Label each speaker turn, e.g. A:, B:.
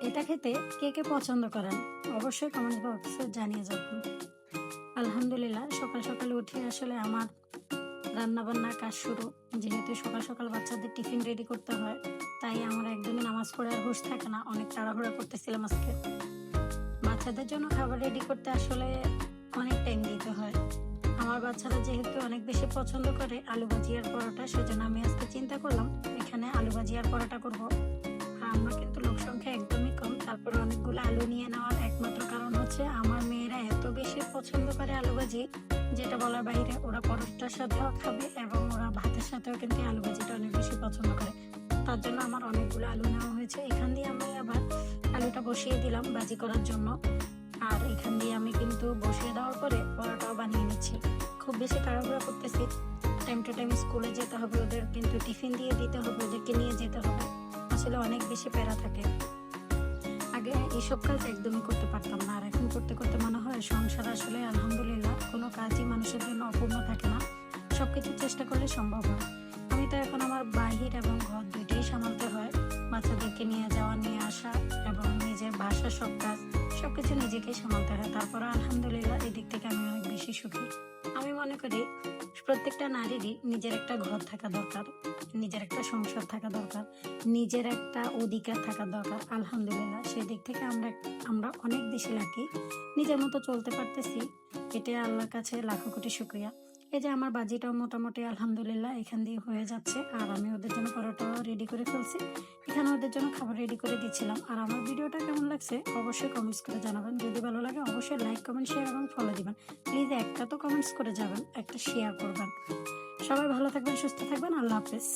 A: এটা খেতে কে কে পছন্দ করেন অবশ্যই কমেন্ট বক্সে জানিয়ে যাবেন। আলহামদুলিল্লাহ, সকাল সকালে উঠে আসলে আমার রান্না বান্নার কাজ শুরু। যেহেতু সকাল সকাল বাচ্চাদের টিফিন রেডি করতে হয়, তাই আমার একদমই নামাজ পড়ে আর হুঁশ থাকে না। অনেক তাড়াহুড়া করতেছিলাম আজকে। বাচ্চাদের জন্য খাবার রেডি করতে আসলে অনেক টাইম দিতে হয়। আমার বাচ্চারা যেহেতু অনেক বেশি পছন্দ করে আলু ভাজি আর পরোটা, সেজন্য আমি আজকে চিন্তা করলাম এখানে আলু ভাজি আর পরোটা করব। আমার কিন্তু লোক সংখ্যা একদমই কম, তারপরে অনেকগুলো আলু নিয়ে নেওয়ার একমাত্র কারণ হচ্ছে আমার মেয়েরা এত বেশি পছন্দ করে আলু ভাজি, যেটা বলার বাইরে। ওরা পরোটার সাথেও খাবে এবং ওরা ভাতের সাথেও কিন্তু আলু ভাজিটা অনেক বেশি পছন্দ করে। তার জন্য আমার অনেকগুলো আলু নেওয়া হয়েছে। এখান দিয়ে আমি আবার আলুটা বসিয়ে দিলাম ভাজি করার জন্য। আর এখান দিয়ে আমি কিন্তু বসিয়ে দেওয়ার পরে পরোটাও বানিয়ে নিচ্ছি। খুব বেশি তাড়াহুড়া করতেছি, টাইম টু টাইম স্কুলে যেতে হবে, ওদের কিন্তু টিফিন দিয়ে দিতে হবে, ওদেরকে নিয়ে যেতে হবে। আসলে অনেক বেশি প্যারা থাকে। আগে এইসব কাজ একদমই করতে পারতাম না, আর এখন করতে করতে মনে হয় সংসার আসলে আলহামদুলিল্লাহ কোনো কাজই মানুষের জন্য অপূর্ণ থাকে না, সবকিছু চেষ্টা করলে সম্ভব হয়। আমি তো এখন আমার বাহির এবং ঘর দুইটাই সামালতে হয়। বাচ্চাদেরকে নিয়ে যাওয়া, নিয়ে আসা এবং নিজের বাসার সব কাজ সবকিছু নিজেকে সামালতে হয়। তারপরে আলহামদুলিল্লাহ এই দিক থেকে আমি অনেক বেশি সুখী। আমি মনে করি প্রত্যেকটা নারীরই নিজের একটা ঘর থাকা দরকার, নিজের একটা সংসার থাকা দরকার, নিজের একটা অধিকার থাকা দরকার। আলহামদুলিল্লাহ সেই দিক থেকে আমরা অনেক বেশি লাকি, নিজের মতো চলতে পারতেছি। এটা আল্লাহর কাছে লাখো কোটি শুকরিয়া। এই যে আমার বাজিটাও মোটামুটি আলহামদুলিল্লাহ এখান দিয়ে হয়ে যাচ্ছে, আর আমি ওদের জন্য পরোটাও রেডি করে ফেলছি। এখানে ওদের জন্য খাবার রেডি করে দিচ্ছিলাম। আর আমার ভিডিওটা কেমন লাগছে অবশ্যই কমেন্টস করে জানাবেন। যদি ভালো লাগে অবশ্যই লাইক, কমেন্ট, শেয়ার এবং ফলো দিবেন। প্লিজ একটা তো কমেন্টস করে যাবেন, একটা শেয়ার করবেন। সবাই ভালো থাকবেন, সুস্থ থাকবেন। আল্লাহ হাফেজ।